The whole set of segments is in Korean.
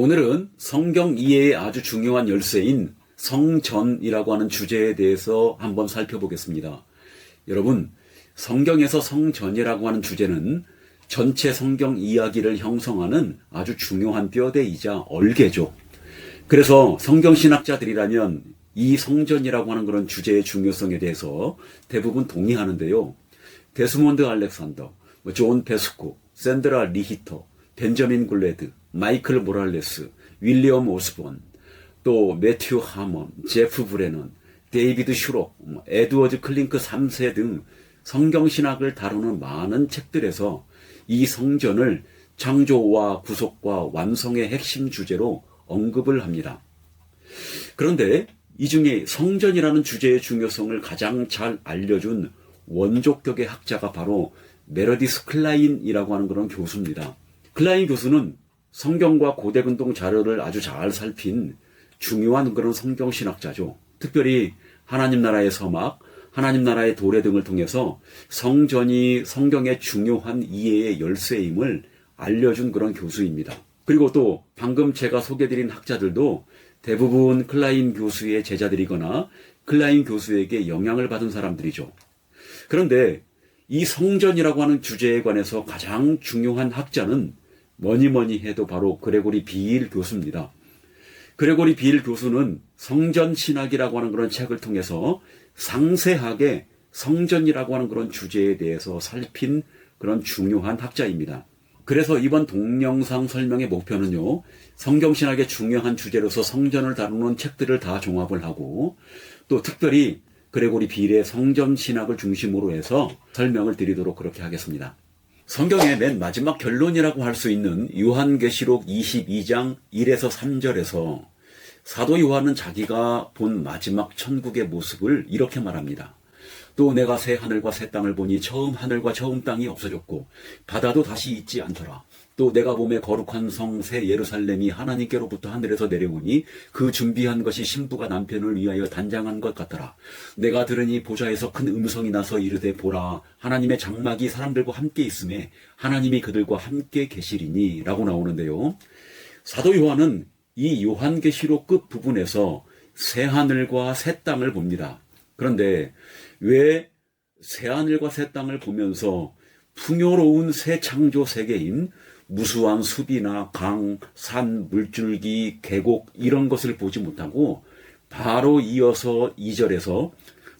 오늘은 성경 이해의 아주 중요한 열쇠인 성전이라고 하는 주제에 대해서 한번 살펴보겠습니다. 여러분, 성경에서 성전이라고 하는 주제는 전체 성경 이야기를 형성하는 아주 중요한 뼈대이자 얼개죠. 그래서 성경신학자들이라면 이 성전이라고 하는 그런 주제의 중요성에 대해서 대부분 동의하는데요. 데스몬드 알렉산더, 존 페스코, 샌드라 리히터, 벤저민 굴레드, 마이클 모랄레스, 윌리엄 오스본, 또 매튜 하먼, 제프 브레넌, 데이비드 슈록, 에드워드 클링크 3세 등 성경신학을 다루는 많은 책들에서 이 성전을 창조와 구속과 완성의 핵심 주제로 언급을 합니다. 그런데 이 중에 성전이라는 주제의 중요성을 가장 잘 알려준 원조격의 학자가 바로 메러디스 클라인이라고 하는 그런 교수입니다. 클라인 교수는 성경과 고대근동 자료를 아주 잘 살핀 중요한 그런 성경신학자죠. 특별히 하나님 나라의 서막, 하나님 나라의 도래 등을 통해서 성전이 성경의 중요한 이해의 열쇠임을 알려준 그런 교수입니다. 그리고 또 방금 제가 소개드린 학자들도 대부분 클라인 교수의 제자들이거나 클라인 교수에게 영향을 받은 사람들이죠. 그런데 이 성전이라고 하는 주제에 관해서 가장 중요한 학자는 뭐니 해도 바로 그레고리 비일 교수입니다. 그레고리 비일 교수는 성전신학이라고 하는 그런 책을 통해서 상세하게 성전이라고 하는 그런 주제에 대해서 살핀 그런 중요한 학자입니다. 그래서 이번 동영상 설명의 목표는요, 성경신학의 중요한 주제로서 성전을 다루는 책들을 다 종합을 하고 또 특별히 그레고리 비일의 성전신학을 중심으로 해서 설명을 드리도록 그렇게 하겠습니다. 성경의 맨 마지막 결론이라고 할 수 있는 요한계시록 22장 1에서 3절에서 사도 요한은 자기가 본 마지막 천국의 모습을 이렇게 말합니다. 또 내가 새 하늘과 새 땅을 보니 처음 하늘과 처음 땅이 없어졌고 바다도 다시 있지 않더라. 또 내가 보매 거룩한 성 새 예루살렘이 하나님께로부터 하늘에서 내려오니 그 준비한 것이 신부가 남편을 위하여 단장한 것 같더라. 내가 들으니 보좌에서 큰 음성이 나서 이르되 보라 하나님의 장막이 사람들과 함께 있음에 하나님이 그들과 함께 계시리니 라고 나오는데요. 사도 요한은 이 요한계시록 끝 부분에서 새 하늘과 새 땅을 봅니다. 그런데 왜 새 하늘과 새 땅을 보면서 풍요로운 새 창조 세계인 무수한 숲이나 강, 산, 물줄기, 계곡 이런 것을 보지 못하고 바로 이어서 2절에서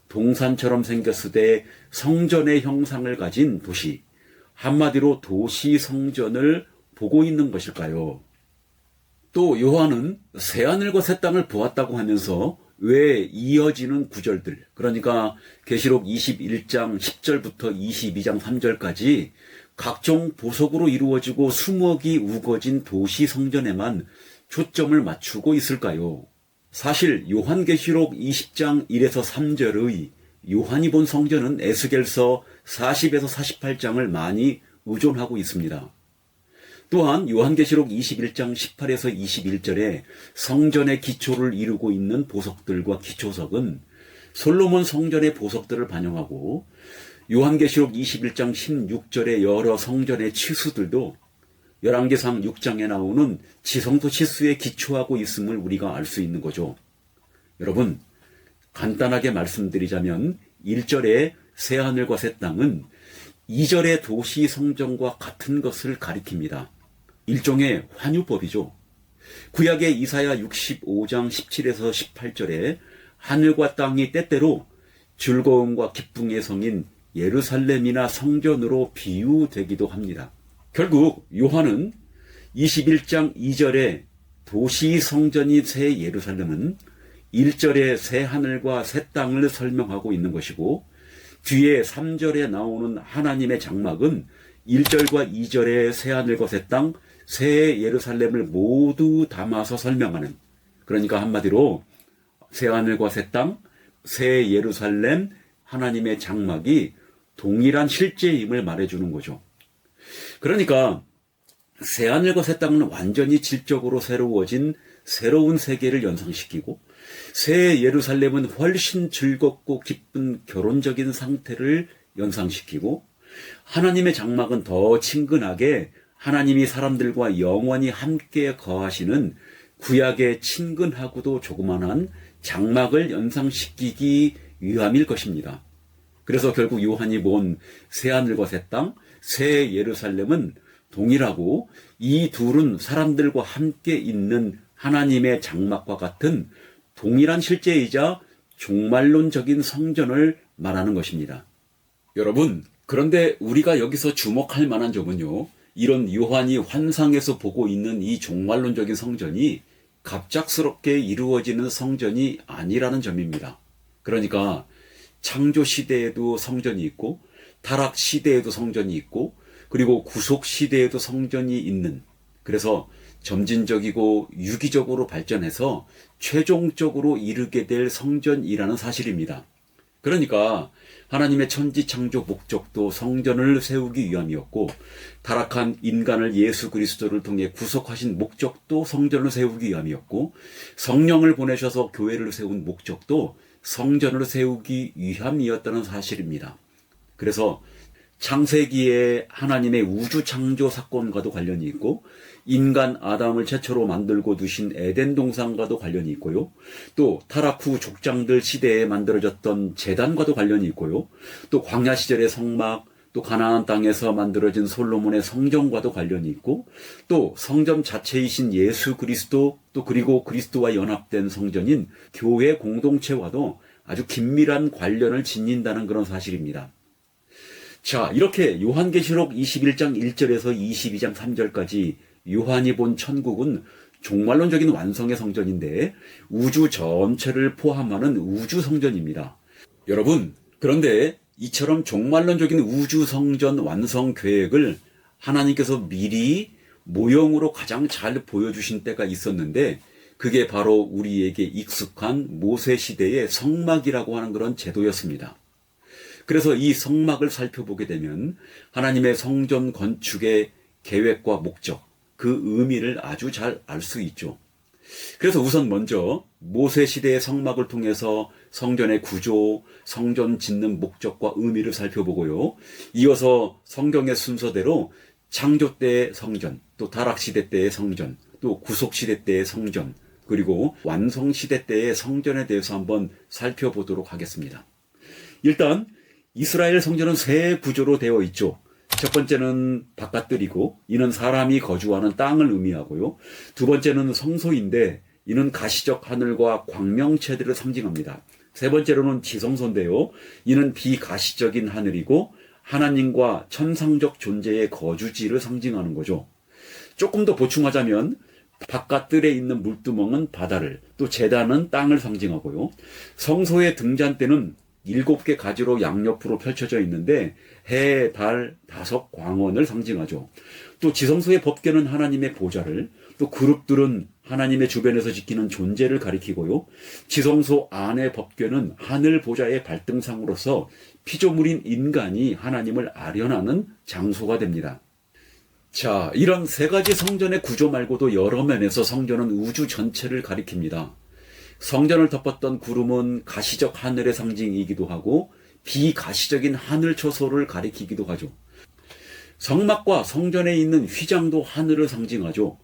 동산처럼 생겼으되 성전의 형상을 가진 도시, 한마디로 도시 성전을 보고 있는 것일까요? 또 요한은 새하늘과 새 땅을 보았다고 하면서 왜 이어지는 구절들, 그러니까 계시록 21장 10절부터 22장 3절까지 각종 보석으로 이루어지고 수목이 우거진 도시 성전에만 초점을 맞추고 있을까요? 사실 요한계시록 20장 1에서 3절의 요한이 본 성전은 에스겔서 40에서 48장을 많이 의존하고 있습니다. 또한 요한계시록 21장 18에서 21절에 성전의 기초를 이루고 있는 보석들과 기초석은 솔로몬 성전의 보석들을 반영하고 요한계시록 21장 16절의 여러 성전의 치수들도 열왕기상 6장에 나오는 지성소 치수에 기초하고 있음을 우리가 알 수 있는 거죠. 여러분, 간단하게 말씀드리자면 1절의 새하늘과 새 땅은 2절의 도시 성전과 같은 것을 가리킵니다. 일종의 환유법이죠. 구약의 이사야 65장 17에서 18절에 하늘과 땅이 때때로 즐거움과 기쁨의 성인 예루살렘이나 성전으로 비유되기도 합니다. 결국 요한은 21장 2절에 도시 성전이 새 예루살렘은 1절의 새 하늘과 새 땅을 설명하고 있는 것이고 뒤에 3절에 나오는 하나님의 장막은 1절과 2절의 새 하늘과 새 땅, 새 예루살렘을 모두 담아서 설명하는, 그러니까 한마디로 새 하늘과 새 땅, 새 예루살렘, 하나님의 장막이 동일한 실제임을 말해주는 거죠. 그러니까 새 하늘과 새 땅은 완전히 질적으로 새로워진 새로운 세계를 연상시키고 새 예루살렘은 훨씬 즐겁고 기쁜 결혼적인 상태를 연상시키고 하나님의 장막은 더 친근하게 하나님이 사람들과 영원히 함께 거하시는 구약의 친근하고도 조그만한 장막을 연상시키기 위함일 것입니다. 그래서 결국 요한이 본 새하늘과 새 땅, 새 예루살렘은 동일하고 이 둘은 사람들과 함께 있는 하나님의 장막과 같은 동일한 실제이자 종말론적인 성전을 말하는 것입니다. 여러분, 그런데 우리가 여기서 주목할 만한 점은요, 이런 요한이 환상에서 보고 있는 이 종말론적인 성전이 갑작스럽게 이루어지는 성전이 아니라는 점입니다. 그러니까 창조 시대에도 성전이 있고, 타락 시대에도 성전이 있고, 그리고 구속 시대에도 성전이 있는, 그래서 점진적이고 유기적으로 발전해서 최종적으로 이르게 될 성전이라는 사실입니다. 그러니까 하나님의 천지 창조 목적도 성전을 세우기 위함이었고, 타락한 인간을 예수 그리스도를 통해 구속하신 목적도 성전을 세우기 위함이었고, 성령을 보내셔서 교회를 세운 목적도 성전을 세우기 위함이었다는 사실입니다. 그래서 창세기의 하나님의 우주 창조 사건과도 관련이 있고, 인간 아담을 최초로 만들고 두신 에덴 동산과도 관련이 있고요. 또 타락 후 족장들 시대에 만들어졌던 제단과도 관련이 있고요. 또 광야 시절의 성막, 또 가나안 땅에서 만들어진 솔로몬의 성전과도 관련이 있고, 또 성전 자체이신 예수 그리스도, 또 그리고 그리스도와 연합된 성전인 교회 공동체와도 아주 긴밀한 관련을 지닌다는 그런 사실입니다. 자, 이렇게 요한계시록 21장 1절에서 22장 3절까지 요한이 본 천국은 종말론적인 완성의 성전인데 우주 전체를 포함하는 우주 성전입니다. 여러분, 그런데 이처럼 종말론적인 우주 성전 완성 계획을 하나님께서 미리 모형으로 가장 잘 보여주신 때가 있었는데, 그게 바로 우리에게 익숙한 모세 시대의 성막이라고 하는 그런 제도였습니다. 그래서 이 성막을 살펴보게 되면 하나님의 성전 건축의 계획과 목적, 그 의미를 아주 잘 알 수 있죠. 그래서 우선 먼저 모세 시대의 성막을 통해서 성전의 구조, 성전 짓는 목적과 의미를 살펴보고요. 이어서 성경의 순서대로 창조 때의 성전, 또 타락시대 때의 성전, 또 구속시대 때의 성전, 그리고 완성시대 때의 성전에 대해서 한번 살펴보도록 하겠습니다. 일단 이스라엘 성전은 세 구조로 되어 있죠. 첫 번째는 바깥들이고, 이는 사람이 거주하는 땅을 의미하고요. 두 번째는 성소인데, 이는 가시적 하늘과 광명체들을 상징합니다. 세 번째로는 지성소인데요. 이는 비가시적인 하늘이고 하나님과 천상적 존재의 거주지를 상징하는 거죠. 조금 더 보충하자면 바깥들에 있는 물두멍은 바다를, 또 제단은 땅을 상징하고요. 성소의 등잔대는 7개 가지로 양옆으로 펼쳐져 있는데 해, 달, 다섯 광원을 상징하죠. 또 지성소의 법궤는 하나님의 보좌를, 또 그룹들은 하나님의 주변에서 지키는 존재를 가리키고요. 지성소 안의 법궤는 하늘 보좌의 발등상으로서 피조물인 인간이 하나님을 아련하는 장소가 됩니다. 자, 이런 세 가지 성전의 구조 말고도 여러 면에서 성전은 우주 전체를 가리킵니다. 성전을 덮었던 구름은 가시적 하늘의 상징이기도 하고 비가시적인 하늘 초소를 가리키기도 하죠. 성막과 성전에 있는 휘장도 하늘을 상징하죠.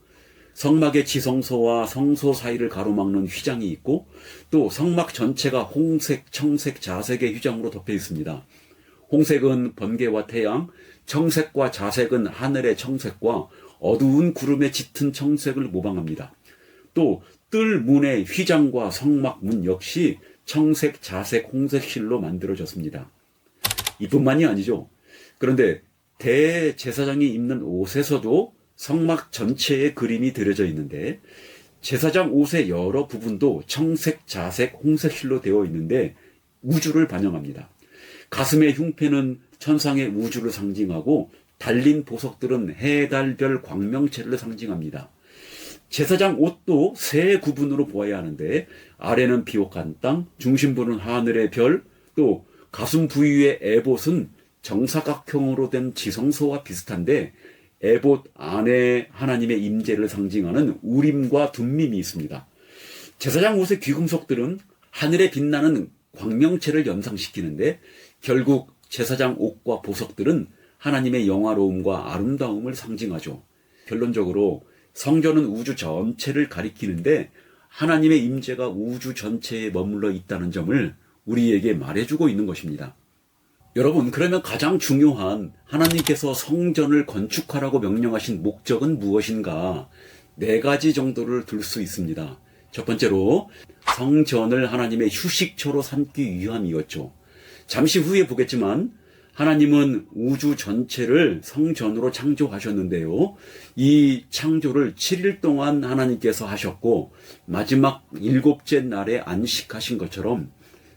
성막의 지성소와 성소 사이를 가로막는 휘장이 있고, 또 성막 전체가 홍색, 청색, 자색의 휘장으로 덮여 있습니다. 홍색은 번개와 태양, 청색과 자색은 하늘의 청색과 어두운 구름에 짙은 청색을 모방합니다. 또 뜰 문의 휘장과 성막 문 역시 청색, 자색, 홍색 실로 만들어졌습니다. 이뿐만이 아니죠. 그런데 대제사장이 입는 옷에서도 성막 전체의 그림이 그려져 있는데, 제사장 옷의 여러 부분도 청색, 자색, 홍색 실로 되어 있는데 우주를 반영합니다. 가슴의 흉패는 천상의 우주를 상징하고 달린 보석들은 해, 달, 별, 광명체를 상징합니다. 제사장 옷도 세 구분으로 보아야 하는데, 아래는 비옥한 땅, 중심부는 하늘의 별, 또 가슴 부위의 에봇은 정사각형으로 된 지성소와 비슷한데 에봇 안에 하나님의 임재를 상징하는 우림과 둠밈이 있습니다. 제사장 옷의 귀금속들은 하늘에 빛나는 광명체를 연상시키는데, 결국 제사장 옷과 보석들은 하나님의 영화로움과 아름다움을 상징하죠. 결론적으로 성전은 우주 전체를 가리키는데 하나님의 임재가 우주 전체에 머물러 있다는 점을 우리에게 말해주고 있는 것입니다. 여러분, 그러면 가장 중요한 하나님께서 성전을 건축하라고 명령하신 목적은 무엇인가? 4가지 정도를 들 수 있습니다. 첫 번째로 성전을 하나님의 휴식처로 삼기 위함이었죠. 잠시 후에 보겠지만 하나님은 우주 전체를 성전으로 창조하셨는데요. 이 창조를 7일 동안 하나님께서 하셨고 마지막 7째 날에 안식하신 것처럼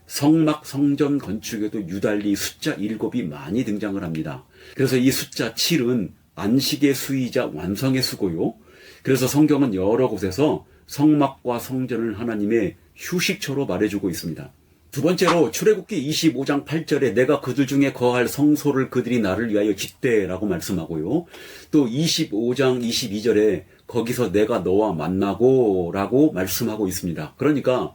성막 성전 건축에도 유달리 숫자 7이 많이 등장을 합니다. 그래서 이 숫자 7은 안식의 수이자 완성의 수고요. 그래서 성경은 여러 곳에서 성막과 성전을 하나님의 휴식처로 말해주고 있습니다. 두 번째로 출애굽기 25장 8절에 내가 그들 중에 거할 성소를 그들이 나를 위하여 짓되라고 말씀하고요. 또 25장 22절에 거기서 내가 너와 만나고 라고 말씀하고 있습니다. 그러니까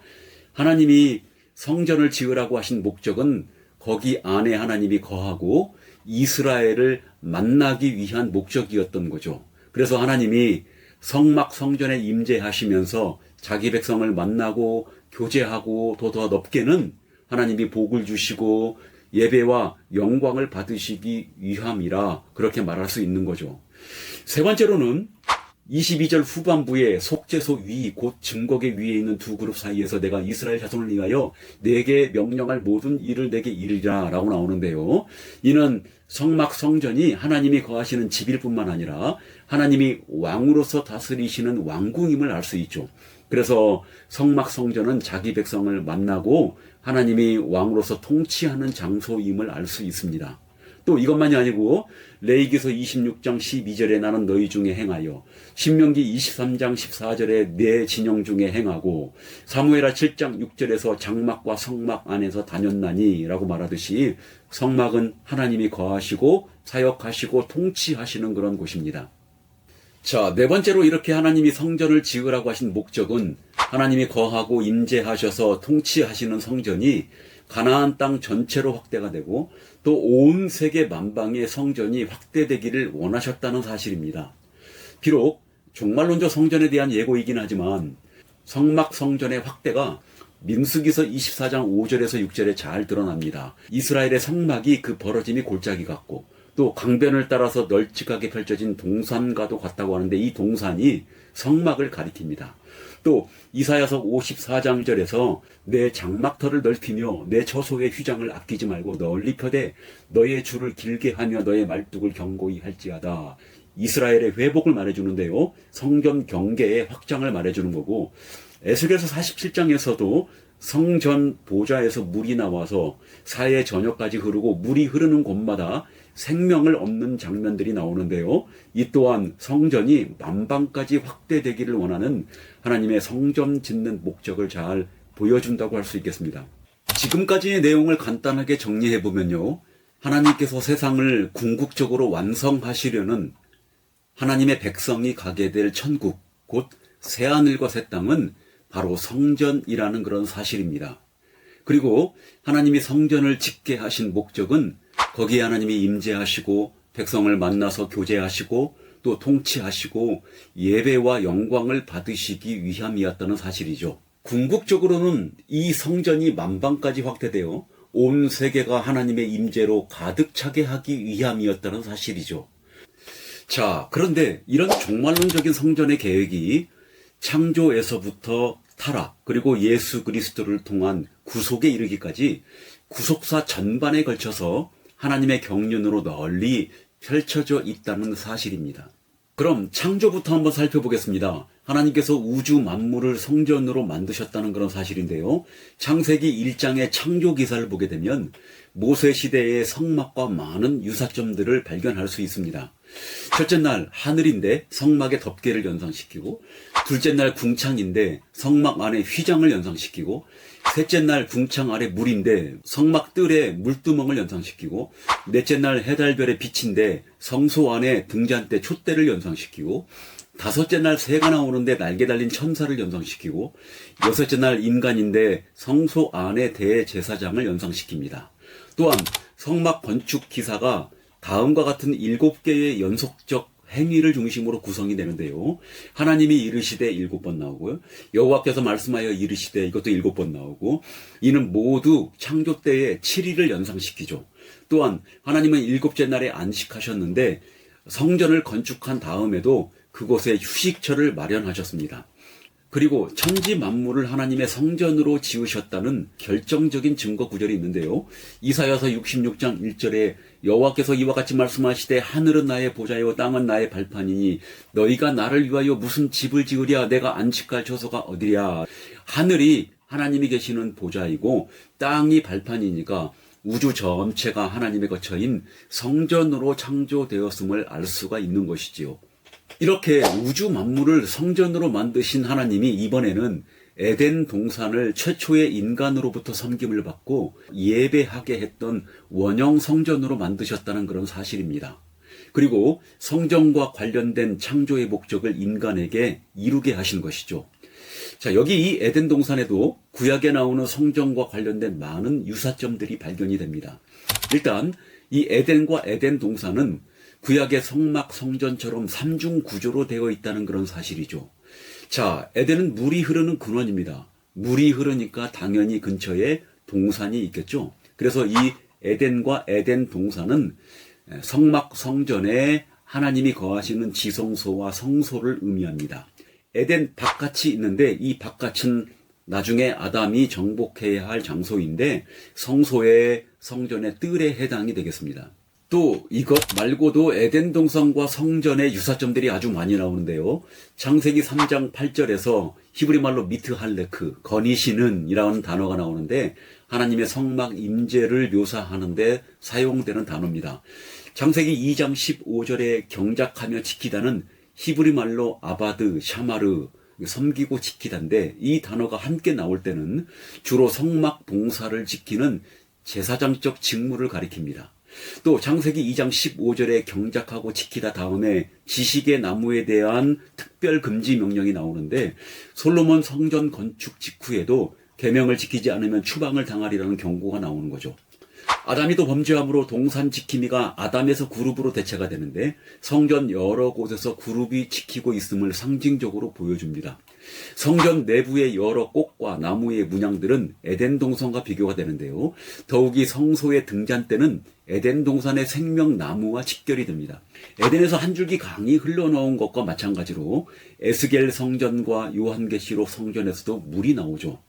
하나님이 성전을 지으라고 하신 목적은 거기 안에 하나님이 거하고 이스라엘을 만나기 위한 목적이었던 거죠. 그래서 하나님이 성막 성전에 임재하시면서 자기 백성을 만나고 교제하고 더 넓게는 하나님이 복을 주시고 예배와 영광을 받으시기 위함이라 그렇게 말할 수 있는 거죠. 세 번째로는 22절 후반부에 속죄소 위, 곧 증거계 위에 있는 두 그룹 사이에서 내가 이스라엘 자손을 위하여 내게 명령할 모든 일을 내게 이르리라 라고 나오는데요. 이는 성막 성전이 하나님이 거하시는 집일 뿐만 아니라 하나님이 왕으로서 다스리시는 왕궁임을 알 수 있죠. 그래서 성막 성전은 자기 백성을 만나고 하나님이 왕으로서 통치하는 장소임을 알 수 있습니다. 또 이것만이 아니고 레위기서 26장 12절에 나는 너희 중에 행하여, 신명기 23장 14절에 내 진영 중에 행하고, 사무엘하 7장 6절에서 장막과 성막 안에서 다녔나니 라고 말하듯이 성막은 하나님이 거하시고 사역하시고 통치하시는 그런 곳입니다. 자, 네 번째로 이렇게 하나님이 성전을 지으라고 하신 목적은 하나님이 거하고 임재하셔서 통치하시는 성전이 가나안 땅 전체로 확대가 되고 또 온 세계 만방의 성전이 확대되기를 원하셨다는 사실입니다. 비록 종말론적 성전에 대한 예고이긴 하지만 성막 성전의 확대가 민수기서 24장 5절에서 6절에 잘 드러납니다. 이스라엘의 성막이 그 벌어짐이 골짜기 같고 또 강변을 따라서 널찍하게 펼쳐진 동산과도 같다고 하는데 이 동산이 성막을 가리킵니다. 또 이사야서 54장 절에서 내 장막터를 넓히며 내 처소의 휘장을 아끼지 말고 널리 펴되 너의 줄을 길게 하며 너의 말뚝을 견고히 할지어다. 이스라엘의 회복을 말해주는데요. 성전 경계의 확장을 말해주는 거고, 에스겔서 47장에서도 성전 보좌에서 물이 나와서 사해 저녁까지 흐르고 물이 흐르는 곳마다 생명을 얻는 장면들이 나오는데요. 이 또한 성전이 만방까지 확대되기를 원하는 하나님의 성전 짓는 목적을 잘 보여준다고 할 수 있겠습니다. 지금까지의 내용을 간단하게 정리해보면요. 하나님께서 세상을 궁극적으로 완성하시려는 하나님의 백성이 가게 될 천국, 곧 새하늘과 새 땅은 바로 성전이라는 그런 사실입니다. 그리고 하나님이 성전을 짓게 하신 목적은 거기에 하나님이 임재하시고 백성을 만나서 교제하시고 또 통치하시고 예배와 영광을 받으시기 위함이었다는 사실이죠. 궁극적으로는 이 성전이 만방까지 확대되어 온 세계가 하나님의 임재로 가득 차게 하기 위함이었다는 사실이죠. 자, 그런데 이런 종말론적인 성전의 계획이 창조에서부터 타락, 그리고 예수 그리스도를 통한 구속에 이르기까지 구속사 전반에 걸쳐서 하나님의 경륜으로 널리 펼쳐져 있다는 사실입니다. 그럼 창조부터 한번 살펴보겠습니다. 하나님께서 우주 만물을 성전으로 만드셨다는 그런 사실인데요. 창세기 1장의 창조 기사를 보게 되면 모세 시대의 성막과 많은 유사점들을 발견할 수 있습니다. 첫째 날 하늘인데 성막의 덮개를 연상시키고, 둘째 날 궁창인데 성막 안에 휘장을 연상시키고, 셋째 날 궁창 아래 물인데 성막 뜰에 물두멍을 연상시키고, 넷째 날 해달별의 빛인데 성소 안에 등잔대 촛대를 연상시키고, 다섯째 날 새가 나오는데 날개 달린 천사를 연상시키고, 여섯째 날 인간인데 성소 안에 대제사장을 연상시킵니다. 또한 성막 건축 기사가 다음과 같은 7개의 연속적 행위를 중심으로 구성이 되는데요. 하나님이 이르시되 7번 나오고요. 여호와께서 말씀하여 이르시되 이것도 7번 나오고, 이는 모두 창조 때의 7일을 연상시키죠. 또한 하나님은 7째 날에 안식하셨는데 성전을 건축한 다음에도 그곳에 휴식처를 마련하셨습니다. 그리고 천지 만물을 하나님의 성전으로 지으셨다는 결정적인 증거 구절이 있는데요. 이사야서 66장 1절에 여호와께서 이와 같이 말씀하시되 하늘은 나의 보좌요 땅은 나의 발판이니 너희가 나를 위하여 무슨 집을 지으랴 내가 안식할 처소가 어디랴. 하늘이 하나님이 계시는 보좌이고 땅이 발판이니까 우주 전체가 하나님의 거처인 성전으로 창조되었음을 알 수가 있는 것이지요. 이렇게 우주 만물을 성전으로 만드신 하나님이 이번에는 에덴 동산을 최초의 인간으로부터 섬김을 받고 예배하게 했던 원형 성전으로 만드셨다는 그런 사실입니다. 그리고 성전과 관련된 창조의 목적을 인간에게 이루게 하신 것이죠. 자, 여기 이 에덴 동산에도 구약에 나오는 성전과 관련된 많은 유사점들이 발견이 됩니다. 일단 이 에덴과 에덴 동산은 구약의 성막 성전처럼 삼중 구조로 되어 있다는 그런 사실이죠. 자, 에덴은 물이 흐르는 근원입니다. 물이 흐르니까 당연히 근처에 동산이 있겠죠. 그래서 이 에덴과 에덴 동산은 성막 성전에 하나님이 거하시는 지성소와 성소를 의미합니다. 에덴 바깥이 있는데 이 바깥은 나중에 아담이 정복해야 할 장소인데 성소의 성전의 뜰에 해당이 되겠습니다. 또 이것 말고도 에덴 동산과 성전의 유사점들이 아주 많이 나오는데요. 창세기 3장 8절에서 히브리 말로 미트할레크, 거니시는 이라는 단어가 나오는데 하나님의 성막 임재를 묘사하는데 사용되는 단어입니다. 창세기 2장 15절에 경작하며 지키다는 히브리 말로 아바드, 샤마르, 섬기고 지키다인데 이 단어가 함께 나올 때는 주로 성막 봉사를 지키는 제사장적 직무를 가리킵니다. 또 창세기 2장 15절에 경작하고 지키다 다음에 지식의 나무에 대한 특별 금지 명령이 나오는데 솔로몬 성전 건축 직후에도 계명을 지키지 않으면 추방을 당하리라는 경고가 나오는 거죠. 아담이 또 범죄함으로 동산 지킴이가 아담에서 그룹으로 대체가 되는데 성전 여러 곳에서 그룹이 지키고 있음을 상징적으로 보여줍니다. 성전 내부의 여러 꽃과 나무의 문양들은 에덴 동산과 비교가 되는데요. 더욱이 성소의 등잔 때는 에덴 동산의 생명나무와 직결이 됩니다. 에덴에서 한 줄기 강이 흘러나온 것과 마찬가지로 에스겔 성전과 요한계시록 성전에서도 물이 나오죠.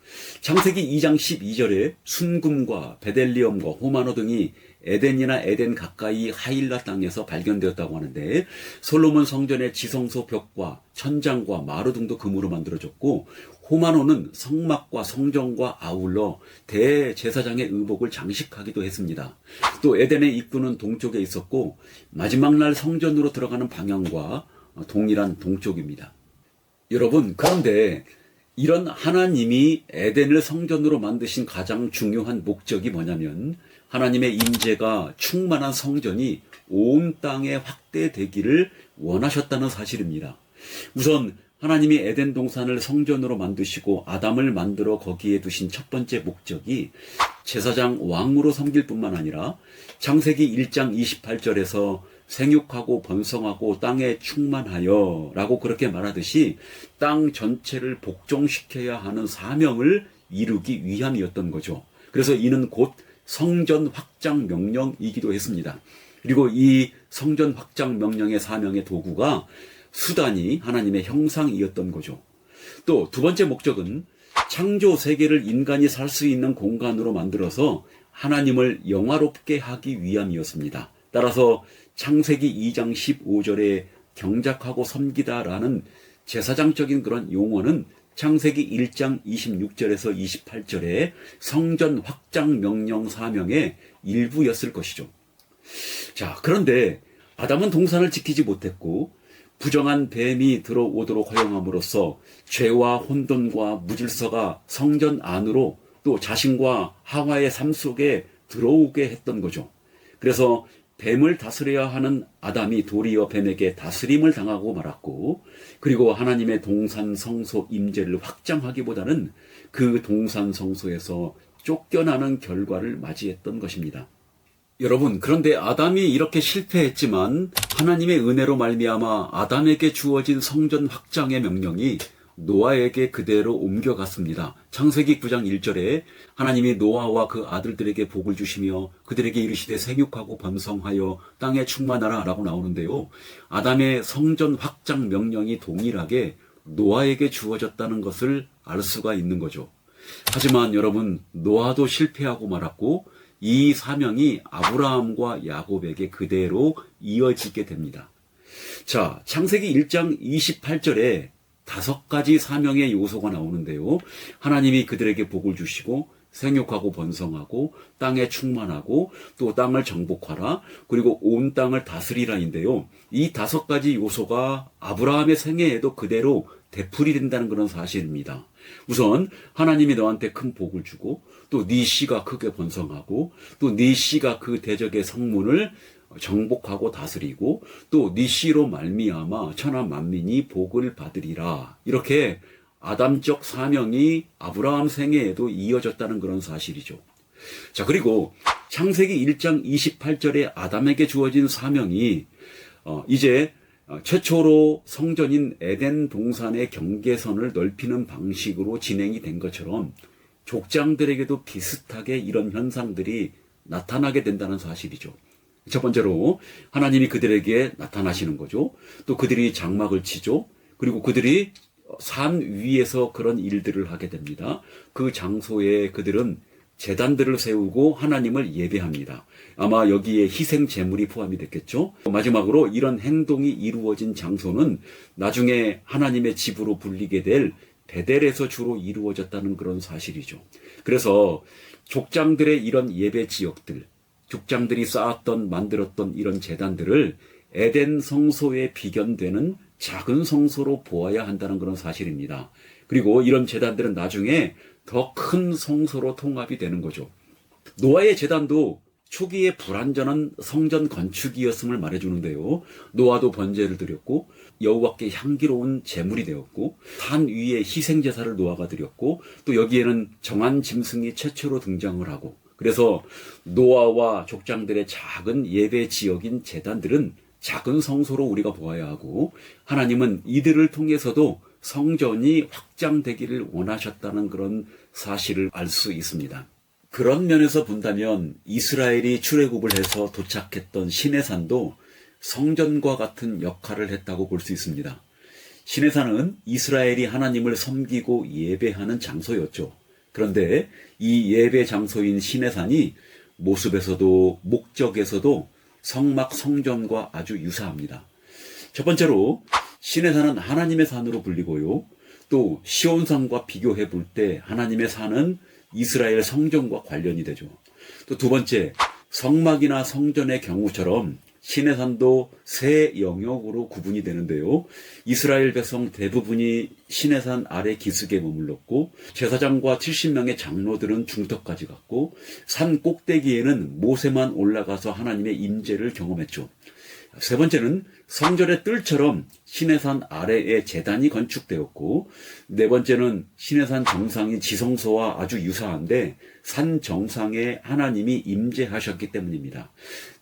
창세기 2장 12절에 순금과 베델리엄과 호마노 등이 에덴이나 에덴 가까이 하일라 땅에서 발견되었다고 하는데 솔로몬 성전의 지성소 벽과 천장과 마루 등도 금으로 만들어졌고 호마노는 성막과 성전과 아울러 대제사장의 의복을 장식하기도 했습니다. 또 에덴의 입구는 동쪽에 있었고 마지막 날 성전으로 들어가는 방향과 동일한 동쪽입니다. 여러분, 그런데 이런 하나님이 에덴을 성전으로 만드신 가장 중요한 목적이 뭐냐면 하나님의 임재가 충만한 성전이 온 땅에 확대되기를 원하셨다는 사실입니다. 우선 하나님이 에덴 동산을 성전으로 만드시고 아담을 만들어 거기에 두신 첫 번째 목적이 제사장 왕으로 섬길 뿐만 아니라 창세기 1장 28절에서 생육하고 번성하고 땅에 충만하여 라고 그렇게 말하듯이 땅 전체를 복종시켜야 하는 사명을 이루기 위함이었던 거죠. 그래서 이는 곧 성전 확장 명령이기도 했습니다. 그리고 이 성전 확장 명령의 사명의 도구가 수단이 하나님의 형상이었던 거죠. 또 두 번째 목적은 창조 세계를 인간이 살 수 있는 공간으로 만들어서 하나님을 영화롭게 하기 위함이었습니다. 따라서 창세기 2장 15절에 경작하고 섬기다라는 제사장적인 그런 용어는 창세기 1장 26절에서 28절에 성전 확장 명령 사명의 일부였을 것이죠. 자, 그런데 아담은 동산을 지키지 못했고 부정한 뱀이 들어오도록 허용함으로써 죄와 혼돈과 무질서가 성전 안으로 또 자신과 하와의 삶 속에 들어오게 했던 거죠. 그래서 뱀을 다스려야 하는 아담이 도리어 뱀에게 다스림을 당하고 말았고, 그리고 하나님의 동산 성소 임재를 확장하기보다는 그 동산 성소에서 쫓겨나는 결과를 맞이했던 것입니다. 여러분, 그런데 아담이 이렇게 실패했지만 하나님의 은혜로 말미암아 아담에게 주어진 성전 확장의 명령이 노아에게 그대로 옮겨갔습니다. 창세기 9장 1절에 하나님이 노아와 그 아들들에게 복을 주시며 그들에게 이르시되 생육하고 번성하여 땅에 충만하라 라고 나오는데요. 아담의 성전 확장 명령이 동일하게 노아에게 주어졌다는 것을 알 수가 있는 거죠. 하지만 여러분, 노아도 실패하고 말았고 이 사명이 아브라함과 야곱에게 그대로 이어지게 됩니다. 자, 창세기 1장 28절에 5가지 사명의 요소가 나오는데요. 하나님이 그들에게 복을 주시고 생육하고 번성하고 땅에 충만하고 또 땅을 정복하라 그리고 온 땅을 다스리라인데요. 이 5가지 요소가 아브라함의 생애에도 그대로 되풀이 된다는 그런 사실입니다. 우선 하나님이 너한테 큰 복을 주고 또 네 씨가 크게 번성하고 또 네 씨가 그 대적의 성문을 정복하고 다스리고 또 네 씨로 말미암아 천하 만민이 복을 받으리라. 이렇게 아담적 사명이 아브라함 생애에도 이어졌다는 그런 사실이죠. 자, 그리고 창세기 1장 28절에 아담에게 주어진 사명이 이제 최초로 성전인 에덴 동산의 경계선을 넓히는 방식으로 진행이 된 것처럼 족장들에게도 비슷하게 이런 현상들이 나타나게 된다는 사실이죠. 첫 번째로 하나님이 그들에게 나타나시는 거죠. 또 그들이 장막을 치죠. 그리고 그들이 산 위에서 그런 일들을 하게 됩니다. 그 장소에 그들은 제단들을 세우고 하나님을 예배합니다. 아마 여기에 희생 제물이 포함이 됐겠죠. 마지막으로 이런 행동이 이루어진 장소는 나중에 하나님의 집으로 불리게 될 베델에서 주로 이루어졌다는 그런 사실이죠. 그래서 족장들의 이런 예배 지역들, 족장들이 쌓았던 만들었던 이런 제단들을 에덴 성소에 비견되는 작은 성소로 보아야 한다는 그런 사실입니다. 그리고 이런 제단들은 나중에 더 큰 성소로 통합이 되는 거죠. 노아의 제단도 초기에 불완전한 성전 건축이었음을 말해주는데요. 노아도 번제를 드렸고 여호와께 향기로운 제물이 되었고 산 위에 희생제사를 노아가 드렸고 또 여기에는 정한 짐승이 최초로 등장을 하고 그래서 노아와 족장들의 작은 예배 지역인 제단들은 작은 성소로 우리가 보아야 하고 하나님은 이들을 통해서도 성전이 확장되기를 원하셨다는 그런 사실을 알 수 있습니다. 그런 면에서 본다면 이스라엘이 출애굽을 해서 도착했던 시내산도 성전과 같은 역할을 했다고 볼 수 있습니다. 시내산은 이스라엘이 하나님을 섬기고 예배하는 장소였죠. 그런데 이 예배 장소인 시내산이 모습에서도 목적에서도 성막 성전과 아주 유사합니다. 첫 번째로 시내산은 하나님의 산으로 불리고요. 또 시온산과 비교해 볼 때 하나님의 산은 이스라엘 성전과 관련이 되죠. 또 두 번째, 성막이나 성전의 경우처럼 시내산도 세 영역으로 구분이 되는데요. 이스라엘 백성 대부분이 시내산 아래 기슭에 머물렀고 제사장과 70명의 장로들은 중턱까지 갔고 산 꼭대기에는 모세만 올라가서 하나님의 임재를 경험했죠. 세 번째는 성전의 뜰처럼 시내산 아래에 제단이 건축되었고 네 번째는 시내산 정상이 지성소와 아주 유사한데 산 정상에 하나님이 임재하셨기 때문입니다.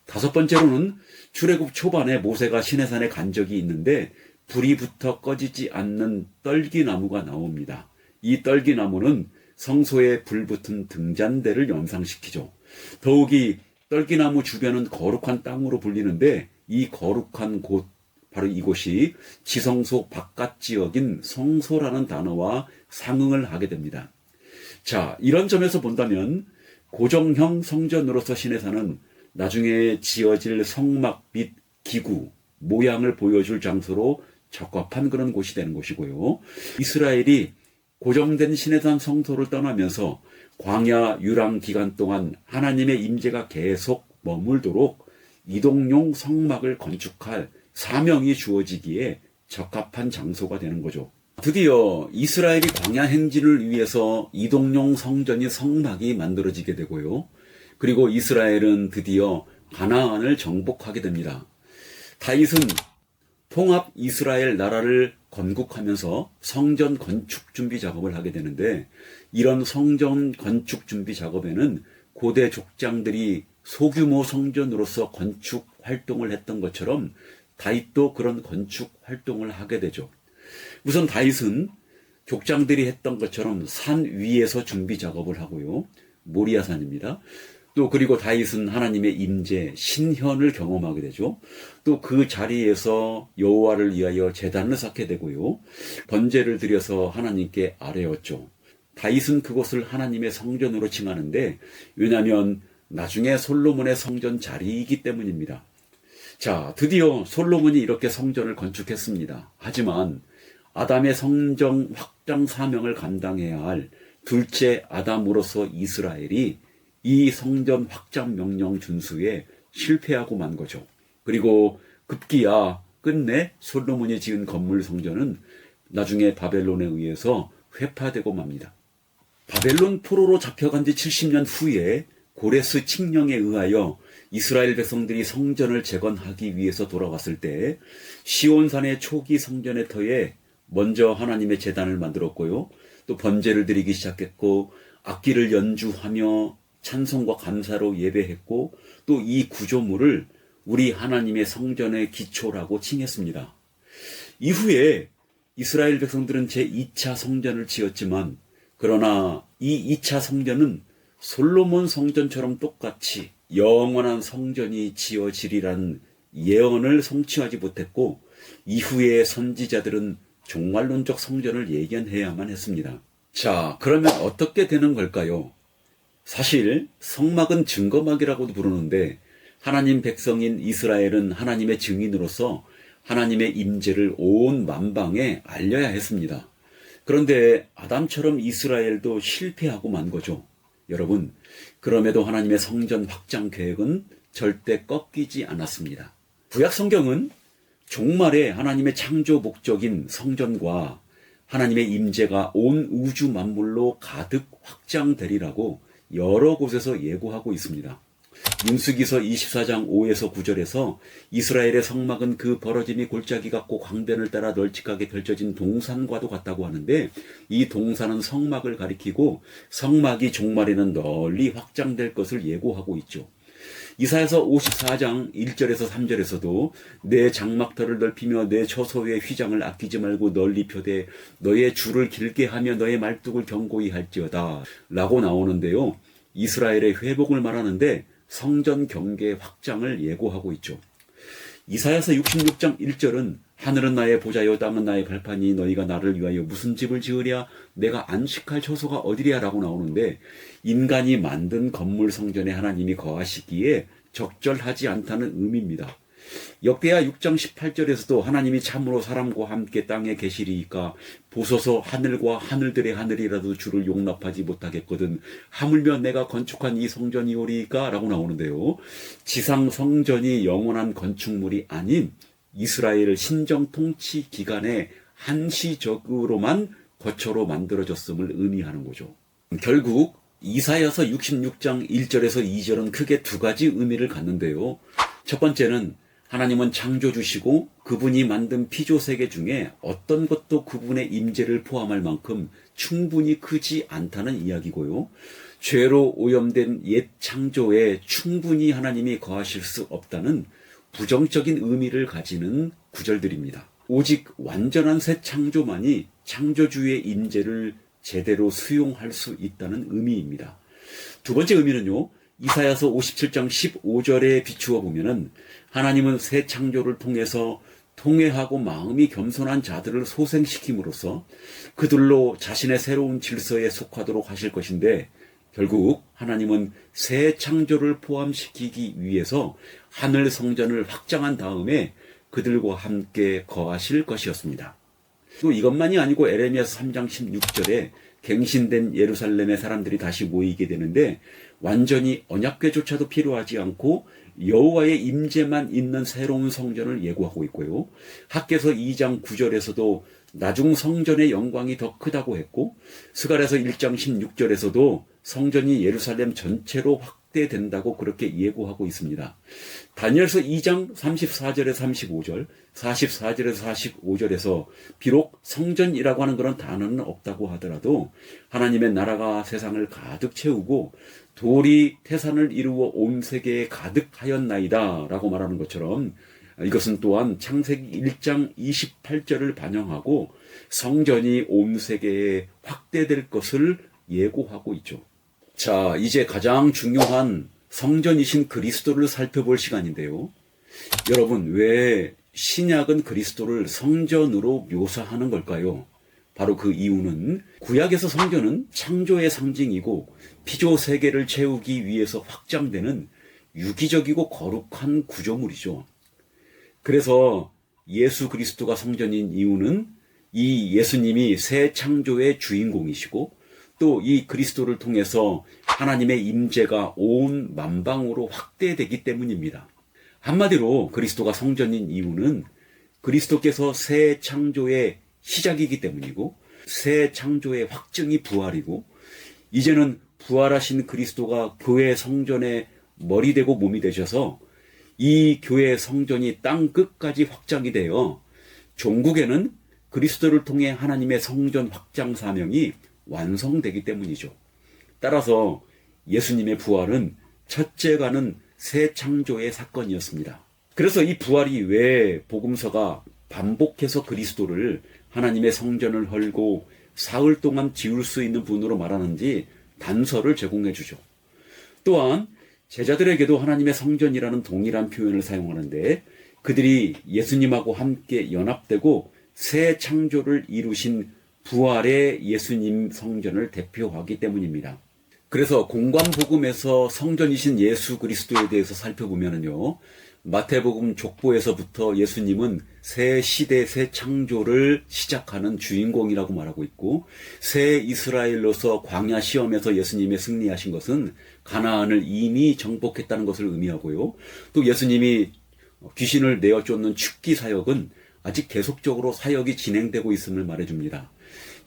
다섯 번째로는 출애굽 초반에 모세가 시내산에 간 적이 있는데 불이 붙어 꺼지지 않는 떨기나무가 나옵니다. 이 떨기나무는 성소에 불붙은 등잔대를 연상시키죠. 더욱이 떨기나무 주변은 거룩한 땅으로 불리는데 이 거룩한 곳, 바로 이곳이 지성소 바깥 지역인 성소라는 단어와 상응을 하게 됩니다. 자, 이런 점에서 본다면 고정형 성전으로서 시내산은 나중에 지어질 성막 및 기구, 모양을 보여줄 장소로 적합한 그런 곳이 되는 것이고요. 이스라엘이 고정된 시내산 성소를 떠나면서 광야 유랑 기간 동안 하나님의 임재가 계속 머물도록 이동용 성막을 건축할 사명이 주어지기에 적합한 장소가 되는 거죠. 드디어 이스라엘이 광야 행진을 위해서 이동용 성전인 성막이 만들어지게 되고요. 그리고 이스라엘은 드디어 가나안을 정복하게 됩니다. 다윗은 통합 이스라엘 나라를 건국하면서 성전 건축 준비 작업을 하게 되는데 이런 성전 건축 준비 작업에는 고대 족장들이 소규모 성전으로서 건축 활동을 했던 것처럼 다윗도 그런 건축 활동을 하게 되죠. 우선 다윗은 족장들이 했던 것처럼 산 위에서 준비 작업을 하고요. 모리아산입니다. 또 그리고 다윗은 하나님의 임재, 신현을 경험하게 되죠. 또 그 자리에서 여호와를 위하여 제단을 쌓게 되고요. 번제를 드려서 하나님께 아뢰었죠. 다윗은 그곳을 하나님의 성전으로 칭하는데 왜냐하면 나중에 솔로몬의 성전 자리이기 때문입니다. 자, 드디어 솔로몬이 이렇게 성전을 건축했습니다. 하지만 아담의 성전 확장 사명을 감당해야 할 둘째 아담으로서 이스라엘이 이 성전 확장 명령 준수에 실패하고 만 거죠. 그리고 급기야 끝내 솔로몬이 지은 건물 성전은 나중에 바벨론에 의해서 회파되고 맙니다. 바벨론 포로로 잡혀간 지 70년 후에 고레스 칙령에 의하여 이스라엘 백성들이 성전을 재건하기 위해서 돌아왔을 때 시온산의 초기 성전의 터에 먼저 하나님의 제단을 만들었고요. 또 번제를 드리기 시작했고 악기를 연주하며 찬송과 감사로 예배했고 또 이 구조물을 우리 하나님의 성전의 기초라고 칭했습니다. 이후에 이스라엘 백성들은 제2차 성전을 지었지만 그러나 이 2차 성전은 솔로몬 성전처럼 똑같이 영원한 성전이 지어지리라는 예언을 성취하지 못했고 이후의 선지자들은 종말론적 성전을 예견해야만 했습니다. 자, 그러면 어떻게 되는 걸까요? 사실 성막은 증거막이라고도 부르는데 하나님 백성인 이스라엘은 하나님의 증인으로서 하나님의 임재를 온 만방에 알려야 했습니다. 그런데 아담처럼 이스라엘도 실패하고 만 거죠. 여러분, 그럼에도 하나님의 성전 확장 계획은 절대 꺾이지 않았습니다. 구약 성경은 종말에 하나님의 창조 목적인 성전과 하나님의 임재가 온 우주 만물로 가득 확장되리라고 여러 곳에서 예고하고 있습니다. 민수기서 24장 5에서 9절에서 이스라엘의 성막은 그 벌어짐이 골짜기 같고 광변을 따라 널찍하게 펼쳐진 동산과도 같다고 하는데 이 동산은 성막을 가리키고 성막이 종말에는 널리 확장될 것을 예고하고 있죠. 이사야서 54장 1절에서 3절에서도 내 장막터를 넓히며 내 처소의 휘장을 아끼지 말고 널리 펴되 너의 줄을 길게 하며 너의 말뚝을 견고히 할지어다 라고 나오는데요. 이스라엘의 회복을 말하는데 성전 경계 확장을 예고하고 있죠. 이사야서 66장 1절은 하늘은 나의 보좌요 땅은 나의 발판이 너희가 나를 위하여 무슨 집을 지으랴 내가 안식할 처소가 어디랴 라고 나오는데 인간이 만든 건물 성전에 하나님이 거하시기에 적절하지 않다는 의미입니다. 역대하 6장 18절에서도 하나님이 참으로 사람과 함께 땅에 계시리이까 보소서 하늘과 하늘들의 하늘이라도 주를 용납하지 못하겠거든 하물며 내가 건축한 이 성전이오리이까 라고 나오는데요. 지상 성전이 영원한 건축물이 아닌 이스라엘 신정 통치 기간에 한시적으로만 거처로 만들어졌음을 의미하는 거죠. 결국 이사야서 66장 1절에서 2절은 크게 두 가지 의미를 갖는데요. 첫 번째는 하나님은 창조주시고 그분이 만든 피조세계 중에 어떤 것도 그분의 임재를 포함할 만큼 충분히 크지 않다는 이야기고요. 죄로 오염된 옛 창조에 충분히 하나님이 거하실 수 없다는 부정적인 의미를 가지는 구절들입니다. 오직 완전한 새 창조만이 창조주의 임재를 제대로 수용할 수 있다는 의미입니다. 두 번째 의미는요. 이사야서 57장 15절에 비추어 보면은 하나님은 새 창조를 통해서 통회하고 마음이 겸손한 자들을 소생시킴으로써 그들로 자신의 새로운 질서에 속하도록 하실 것인데 결국 하나님은 새 창조를 포함시키기 위해서 하늘 성전을 확장한 다음에 그들과 함께 거하실 것이었습니다. 또 이것만이 아니고 에레미야서 3장 16절에 갱신된 예루살렘의 사람들이 다시 모이게 되는데 완전히 언약궤조차도 필요하지 않고 여호와의 임재만 있는 새로운 성전을 예고하고 있고요. 학개서 2장 9절에서도 나중 성전의 영광이 더 크다고 했고 스가랴서 1장 16절에서도 성전이 예루살렘 전체로 확대된다고 그렇게 예고하고 있습니다. 다니엘서 2장 34절에서 35절, 44절에서 45절에서 비록 성전이라고 하는 그런 단어는 없다고 하더라도 하나님의 나라가 세상을 가득 채우고 돌이 태산을 이루어 온 세계에 가득하였나이다 라고 말하는 것처럼 이것은 또한 창세기 1장 28절을 반영하고 성전이 온 세계에 확대될 것을 예고하고 있죠. 자, 이제 가장 중요한 성전이신 그리스도를 살펴볼 시간인데요. 여러분, 왜 신약은 그리스도를 성전으로 묘사하는 걸까요? 바로 그 이유는 구약에서 성전은 창조의 상징이고 피조 세계를 채우기 위해서 확장되는 유기적이고 거룩한 구조물이죠. 그래서 예수 그리스도가 성전인 이유는 이 예수님이 새 창조의 주인공이시고 또 이 그리스도를 통해서 하나님의 임재가 온 만방으로 확대되기 때문입니다. 한마디로 그리스도가 성전인 이유는 그리스도께서 새 창조의 시작이기 때문이고 새 창조의 확증이 부활이고 이제는 부활하신 그리스도가 교회 성전의 머리 되고 몸이 되셔서 이 교회 성전이 땅 끝까지 확장이 되어 종국에는 그리스도를 통해 하나님의 성전 확장 사명이 완성되기 때문이죠. 따라서 예수님의 부활은 첫째가는 새 창조의 사건이었습니다. 그래서 이 부활이 왜 복음서가 반복해서 그리스도를 하나님의 성전을 헐고 사흘 동안 지을 수 있는 분으로 말하는지 단서를 제공해 주죠. 또한 제자들에게도 하나님의 성전이라는 동일한 표현을 사용하는데 그들이 예수님하고 함께 연합되고 새 창조를 이루신 부활의 예수님 성전을 대표하기 때문입니다. 그래서 공관복음에서 성전이신 예수 그리스도에 대해서 살펴보면요, 마태복음 족보에서부터 예수님은 새 시대 새 창조를 시작하는 주인공이라고 말하고 있고 새 이스라엘로서 광야 시험에서 예수님이 승리하신 것은 가나안을 이미 정복했다는 것을 의미하고요. 또 예수님이 귀신을 내어 쫓는 축기 사역은 아직 계속적으로 사역이 진행되고 있음을 말해줍니다.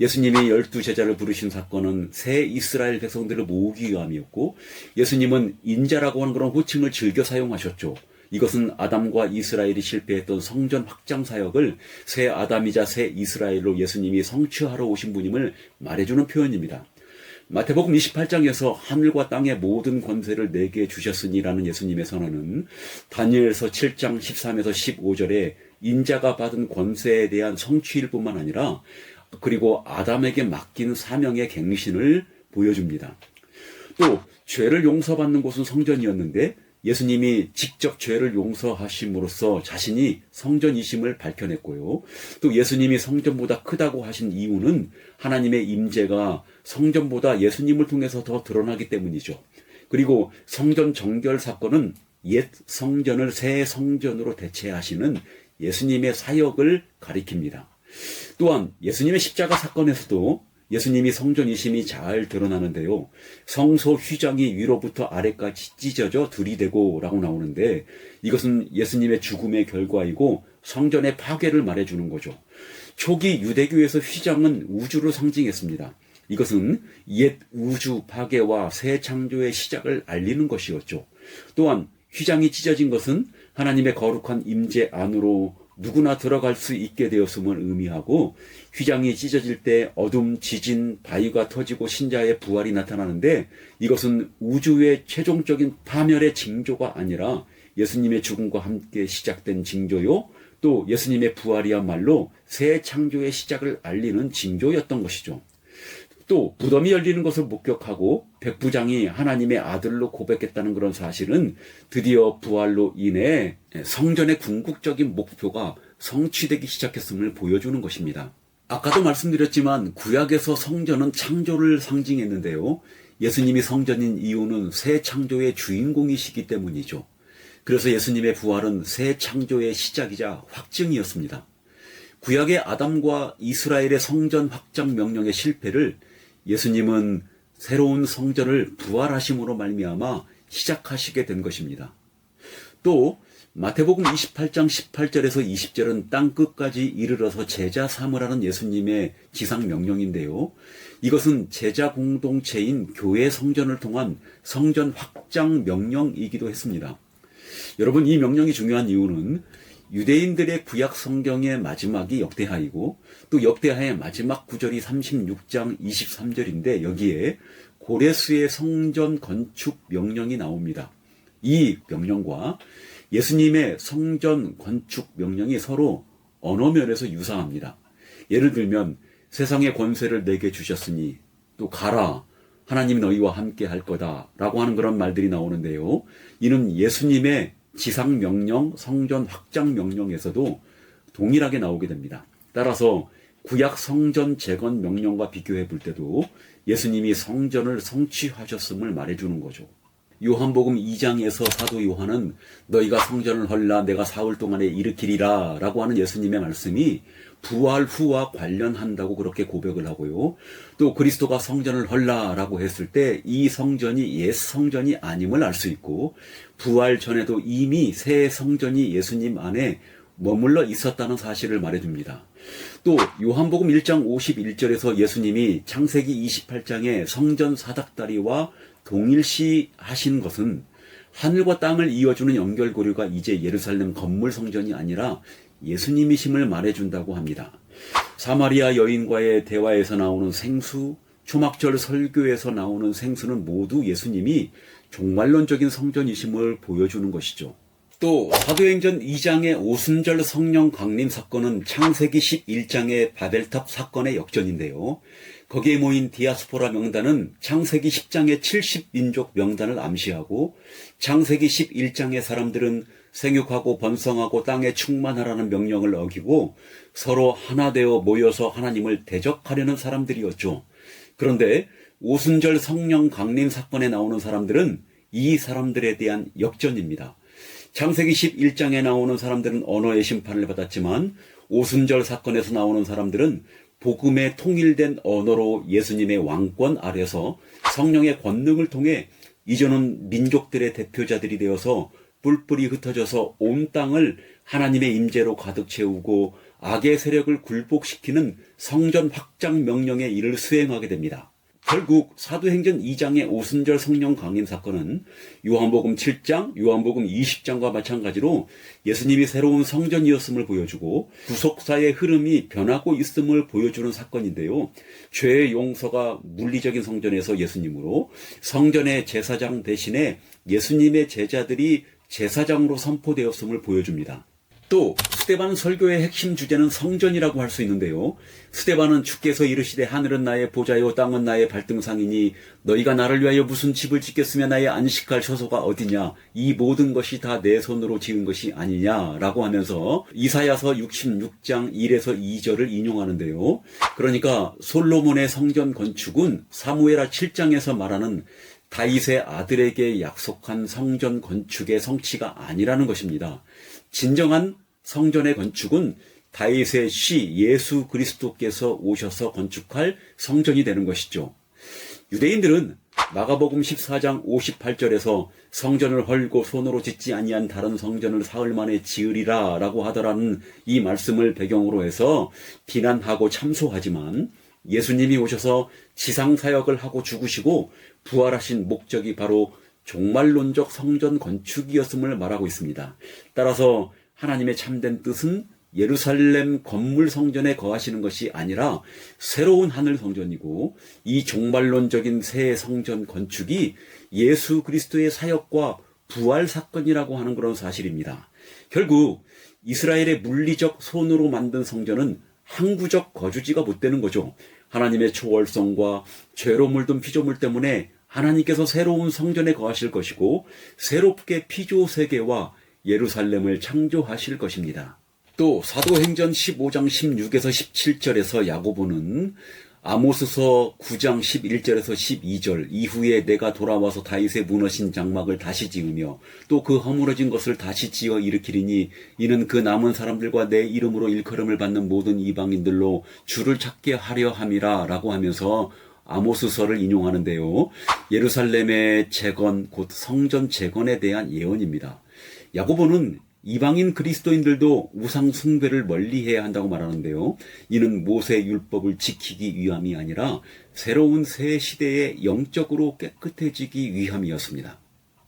예수님이 12제자를 부르신 사건은 새 이스라엘 백성들을 모으기 위함이었고 예수님은 인자라고 하는 그런 호칭을 즐겨 사용하셨죠. 이것은 아담과 이스라엘이 실패했던 성전 확장 사역을 새 아담이자 새 이스라엘로 예수님이 성취하러 오신 분임을 말해주는 표현입니다. 마태복음 28장에서 하늘과 땅의 모든 권세를 내게 주셨으니라는 예수님의 선언은 다니엘서 7장 13에서 15절에 인자가 받은 권세에 대한 성취일 뿐만 아니라 그리고 아담에게 맡긴 사명의 갱신을 보여줍니다. 또 죄를 용서받는 곳은 성전이었는데 예수님이 직접 죄를 용서하심으로써 자신이 성전이심을 밝혀냈고요. 또 예수님이 성전보다 크다고 하신 이유는 하나님의 임재가 성전보다 예수님을 통해서 더 드러나기 때문이죠. 그리고 성전 정결 사건은 옛 성전을 새 성전으로 대체하시는 예수님의 사역을 가리킵니다. 또한 예수님의 십자가 사건에서도 예수님이 성전이심이 잘 드러나는데요. 성소 휘장이 위로부터 아래까지 찢어져 들이대고 라고 나오는데 이것은 예수님의 죽음의 결과이고 성전의 파괴를 말해주는 거죠. 초기 유대교에서 휘장은 우주를 상징했습니다. 이것은 옛 우주 파괴와 새 창조의 시작을 알리는 것이었죠. 또한 휘장이 찢어진 것은 하나님의 거룩한 임재 안으로 누구나 들어갈 수 있게 되었음을 의미하고 휘장이 찢어질 때 어둠, 지진, 바위가 터지고 신자의 부활이 나타나는데 이것은 우주의 최종적인 파멸의 징조가 아니라 예수님의 죽음과 함께 시작된 징조요 또 예수님의 부활이야말로 새 창조의 시작을 알리는 징조였던 것이죠. 또 무덤이 열리는 것을 목격하고 백부장이 하나님의 아들로 고백했다는 그런 사실은 드디어 부활로 인해 성전의 궁극적인 목표가 성취되기 시작했음을 보여주는 것입니다. 아까도 말씀드렸지만 구약에서 성전은 창조를 상징했는데요. 예수님이 성전인 이유는 새 창조의 주인공이시기 때문이죠. 그래서 예수님의 부활은 새 창조의 시작이자 확증이었습니다. 구약의 아담과 이스라엘의 성전 확장 명령의 실패를 예수님은 새로운 성전을 부활하심으로 말미암아 시작하시게 된 것입니다. 또 마태복음 28장 18절에서 20절은 땅끝까지 이르러서 제자 삼으라는 예수님의 지상 명령인데요. 이것은 제자 공동체인 교회 성전을 통한 성전 확장 명령이기도 했습니다. 여러분, 이 명령이 중요한 이유는 유대인들의 구약 성경의 마지막이 역대하이고 또 역대하의 마지막 구절이 36장 23절인데 여기에 고레스의 성전 건축 명령이 나옵니다. 이 명령과 예수님의 성전 건축 명령이 서로 언어 면에서 유사합니다. 예를 들면 세상의 권세를 내게 주셨으니 또 가라, 하나님 너희와 함께 할 거다 라고 하는 그런 말들이 나오는데요. 이는 예수님의 지상 명령, 성전 확장 명령에서도 동일하게 나오게 됩니다. 따라서 구약 성전 재건 명령과 비교해 볼 때도 예수님이 성전을 성취하셨음을 말해주는 거죠. 요한복음 2장에서 사도 요한은 너희가 성전을 헐라 내가 사흘 동안에 일으키리라 라고 하는 예수님의 말씀이 부활 후와 관련한다고 그렇게 고백을 하고요. 또 그리스도가 성전을 헐라 라고 했을 때 이 성전이 옛 성전이 아님을 알 수 있고 부활 전에도 이미 새 성전이 예수님 안에 머물러 있었다는 사실을 말해줍니다. 또 요한복음 1장 51절에서 예수님이 창세기 28장의 성전 사닥다리와 동일시 하신 것은 하늘과 땅을 이어주는 연결고리가 이제 예루살렘 건물 성전이 아니라 예수님이심을 말해준다고 합니다. 사마리아 여인과의 대화에서 나오는 생수, 초막절 설교에서 나오는 생수는 모두 예수님이 종말론적인 성전이심을 보여주는 것이죠. 또 사도행전 2장의 오순절 성령 강림 사건은 창세기 11장의 바벨탑 사건의 역전인데요. 거기에 모인 디아스포라 명단은 창세기 10장의 70민족 명단을 암시하고 창세기 11장의 사람들은 생육하고 번성하고 땅에 충만하라는 명령을 어기고 서로 하나 되어 모여서 하나님을 대적하려는 사람들이었죠. 그런데 오순절 성령 강림 사건에 나오는 사람들은 이 사람들에 대한 역전입니다. 창세기 11장에 나오는 사람들은 언어의 심판을 받았지만 오순절 사건에서 나오는 사람들은 복음의 통일된 언어로 예수님의 왕권 아래서 성령의 권능을 통해 이제는 민족들의 대표자들이 되어서 뿔뿔이 흩어져서 온 땅을 하나님의 임재로 가득 채우고 악의 세력을 굴복시키는 성전 확장 명령의 일을 수행하게 됩니다. 결국 사도행전 2장의 오순절 성령 강림 사건은 요한복음 7장, 요한복음 20장과 마찬가지로 예수님이 새로운 성전이었음을 보여주고 구속사의 흐름이 변하고 있음을 보여주는 사건인데요. 죄의 용서가 물리적인 성전에서 예수님으로, 성전의 제사장 대신에 예수님의 제자들이 제사장으로 선포되었음을 보여줍니다. 또 스데반 설교의 핵심 주제는 성전이라고 할 수 있는데요. 스데반은 주께서 이르시되 하늘은 나의 보좌요 땅은 나의 발등상이니 너희가 나를 위하여 무슨 집을 짓겠으며 나의 안식할 처소가 어디냐, 이 모든 것이 다 내 손으로 지은 것이 아니냐라고 하면서 이사야서 66장 1에서 2절을 인용하는데요. 그러니까 솔로몬의 성전 건축은 사무엘하 7장에서 말하는 다윗의 아들에게 약속한 성전 건축의 성취가 아니라는 것입니다. 진정한 성전의 건축은 다윗의 시 예수 그리스도께서 오셔서 건축할 성전이 되는 것이죠. 유대인들은 마가복음 14장 58절에서 성전을 헐고 손으로 짓지 아니한 다른 성전을 사흘 만에 지으리라 라고 하더라는 이 말씀을 배경으로 해서 비난하고 참소하지만 예수님이 오셔서 지상사역을 하고 죽으시고 부활하신 목적이 바로 종말론적 성전 건축이었음을 말하고 있습니다. 따라서 하나님의 참된 뜻은 예루살렘 건물 성전에 거하시는 것이 아니라 새로운 하늘 성전이고, 이 종말론적인 새 성전 건축이 예수 그리스도의 사역과 부활 사건이라고 하는 그런 사실입니다. 결국 이스라엘의 물리적 손으로 만든 성전은 항구적 거주지가 못 되는 거죠. 하나님의 초월성과 죄로 물든 피조물 때문에 하나님께서 새로운 성전에 거하실 것이고 새롭게 피조 세계와 예루살렘을 창조하실 것입니다. 또 사도행전 15장 16에서 17절에서 야고보는 아모스서 9장 11절에서 12절 이후에 내가 돌아와서 다윗의 무너진 장막을 다시 지으며 또 그 허물어진 것을 다시 지어 일으키리니 이는 그 남은 사람들과 내 이름으로 일컬음을 받는 모든 이방인들로 주를 찾게 하려 함이라 라고 하면서 아모스서를 인용하는데요. 예루살렘의 재건, 곧 성전 재건에 대한 예언입니다. 야고보는 이방인 그리스도인들도 우상 숭배를 멀리해야 한다고 말하는데요. 이는 모세 율법을 지키기 위함이 아니라 새로운 새 시대에 영적으로 깨끗해지기 위함이었습니다.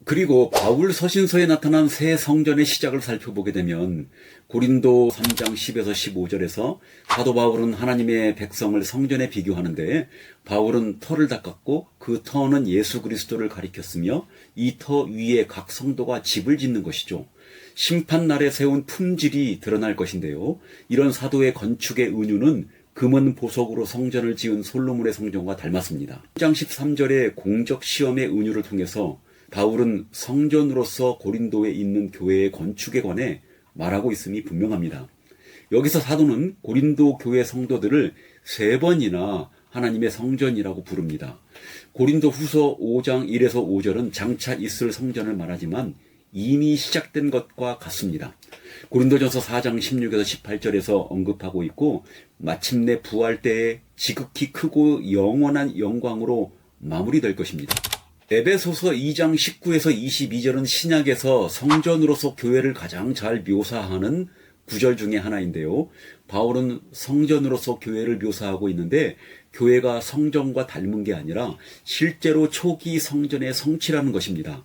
그리고 바울 서신서에 나타난 새 성전의 시작을 살펴보게 되면 고린도 3장 10에서 15절에서 사도 바울은 하나님의 백성을 성전에 비교하는데 바울은 터를 닦았고 그 터는 예수 그리스도를 가리켰으며 이 터 위에 각 성도가 집을 짓는 것이죠. 심판날에 세운 품질이 드러날 것인데요. 이런 사도의 건축의 은유는 금은 보석으로 성전을 지은 솔로몬의 성전과 닮았습니다. 3장 13절의 공적 시험의 은유를 통해서 바울은 성전으로서 고린도에 있는 교회의 건축에 관해 말하고 있음이 분명합니다. 여기서 사도는 고린도 교회 성도들을 3번이나 하나님의 성전이라고 부릅니다. 고린도 후서 5장 1에서 5절은 장차 있을 성전을 말하지만 이미 시작된 것과 같습니다. 고린도전서 4장 16에서 18절에서 언급하고 있고 마침내 부활 때에 지극히 크고 영원한 영광으로 마무리될 것입니다. 에베소서 2장 19에서 22절은 신약에서 성전으로서 교회를 가장 잘 묘사하는 구절 중에 하나인데요. 바울은 성전으로서 교회를 묘사하고 있는데 교회가 성전과 닮은 게 아니라 실제로 초기 성전의 성취라는 것입니다.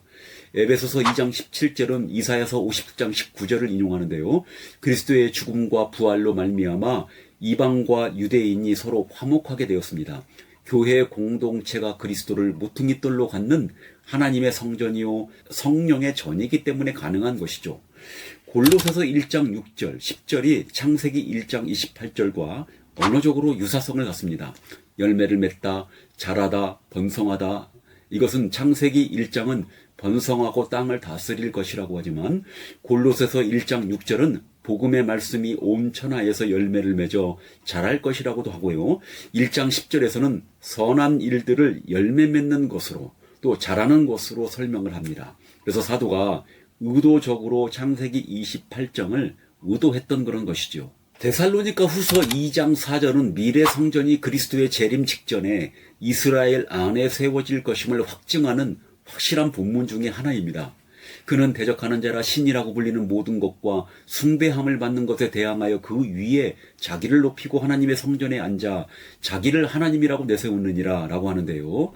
에베소서 2장 17절은 이사야서 50장 19절을 인용하는데요. 그리스도의 죽음과 부활로 말미암아 이방과 유대인이 서로 화목하게 되었습니다. 교회 공동체가 그리스도를 모퉁이돌로 갖는 하나님의 성전이요 성령의 전이기 때문에 가능한 것이죠. 골로새서 1장 6절, 10절이 창세기 1장 28절과 언어적으로 유사성을 갖습니다. 열매를 맺다, 자라다, 번성하다. 이것은 창세기 1장은 번성하고 땅을 다스릴 것이라고 하지만 골로새서 1장 6절은 복음의 말씀이 온 천하에서 열매를 맺어 자랄 것이라고도 하고요. 1장 10절에서는 선한 일들을 열매 맺는 것으로 또 자라는 것으로 설명을 합니다. 그래서 사도가 의도적으로 창세기 28장을 의도했던 그런 것이죠. 데살로니가 후서 2장 4절은 미래 성전이 그리스도의 재림 직전에 이스라엘 안에 세워질 것임을 확증하는 확실한 본문 중에 하나입니다. 그는 대적하는 자라 신이라고 불리는 모든 것과 숭배함을 받는 것에 대항하여 그 위에 자기를 높이고 하나님의 성전에 앉아 자기를 하나님이라고 내세우느니라 라고 하는데요.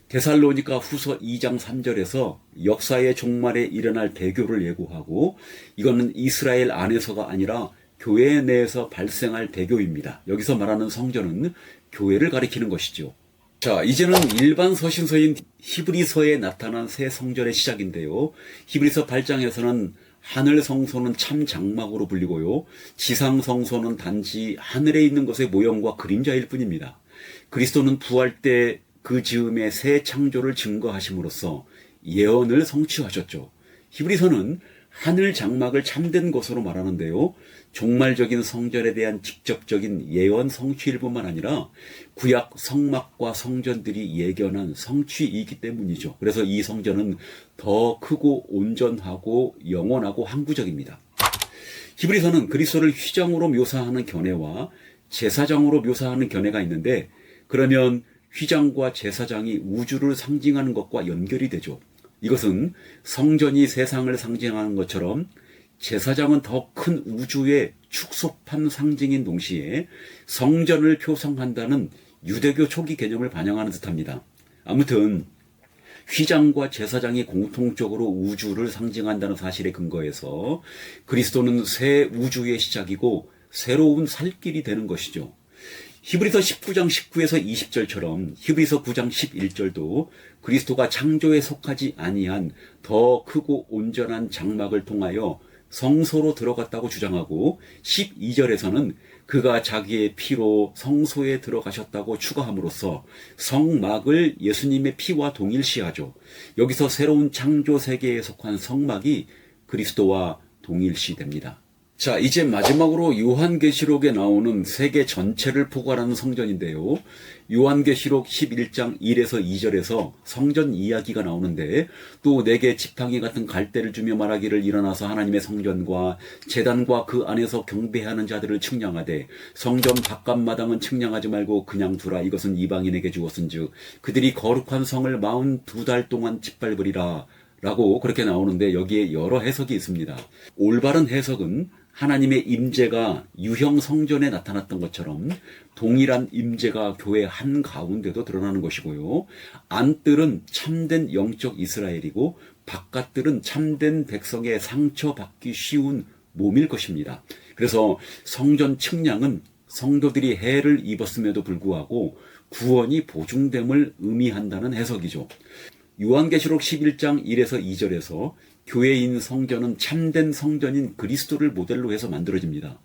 데살로니가 후서 2장 3절에서 역사의 종말에 일어날 대교를 예고하고 이거는 이스라엘 안에서가 아니라 교회 내에서 발생할 대교입니다. 여기서 말하는 성전은 교회를 가리키는 것이죠. 자, 이제는 일반 서신서인 히브리서에 나타난 새 성전의 시작인데요. 히브리서 8장에서는 하늘 성소는 참 장막으로 불리고요. 지상 성소는 단지 하늘에 있는 것의 모형과 그림자일 뿐입니다. 그리스도는 부활 때 그 즈음의 새 창조를 증거하심으로써 예언을 성취하셨죠. 히브리서는 하늘 장막을 참된 것으로 말하는데요. 종말적인 성전에 대한 직접적인 예언 성취일 뿐만 아니라 구약 성막과 성전들이 예견한 성취이기 때문이죠. 그래서 이 성전은 더 크고 온전하고 영원하고 항구적입니다. 히브리서는 그리스도를 휘장으로 묘사하는 견해와 제사장으로 묘사하는 견해가 있는데 그러면 휘장과 제사장이 우주를 상징하는 것과 연결이 되죠. 이것은 성전이 세상을 상징하는 것처럼 제사장은 더 큰 우주의 축소판 상징인 동시에 성전을 표상한다는 유대교 초기 개념을 반영하는 듯합니다. 아무튼 휘장과 제사장이 공통적으로 우주를 상징한다는 사실에 근거해서 그리스도는 새 우주의 시작이고 새로운 살 길이 되는 것이죠. 히브리서 19장 19에서 20절처럼 히브리서 9장 11절도 그리스도가 창조에 속하지 아니한 더 크고 온전한 장막을 통하여 성소로 들어갔다고 주장하고 12절에서는 그가 자기의 피로 성소에 들어가셨다고 추가함으로써 성막을 예수님의 피와 동일시하죠. 여기서 새로운 창조 세계에 속한 성막이 그리스도와 동일시됩니다. 자, 이제 마지막으로 요한계시록에 나오는 세계 전체를 포괄하는 성전인데요. 요한계시록 11장 1에서 2절에서 성전 이야기가 나오는데 또 내게 지팡이 같은 갈대를 주며 말하기를 일어나서 하나님의 성전과 제단과 그 안에서 경배하는 자들을 측량하되 성전 바깥마당은 측량하지 말고 그냥 두라. 이것은 이방인에게 주었은즉 그들이 거룩한 성을 42달 동안 짓밟으리라 라고 그렇게 나오는데 여기에 여러 해석이 있습니다. 올바른 해석은 하나님의 임재가 유형 성전에 나타났던 것처럼 동일한 임재가 교회 한가운데도 드러나는 것이고요. 안뜰은 참된 영적 이스라엘이고 바깥뜰은 참된 백성의 상처받기 쉬운 몸일 것입니다. 그래서 성전 측량은 성도들이 해를 입었음에도 불구하고 구원이 보증됨을 의미한다는 해석이죠. 요한계시록 11장 1에서 2절에서 교회인 성전은 참된 성전인 그리스도를 모델로 해서 만들어집니다.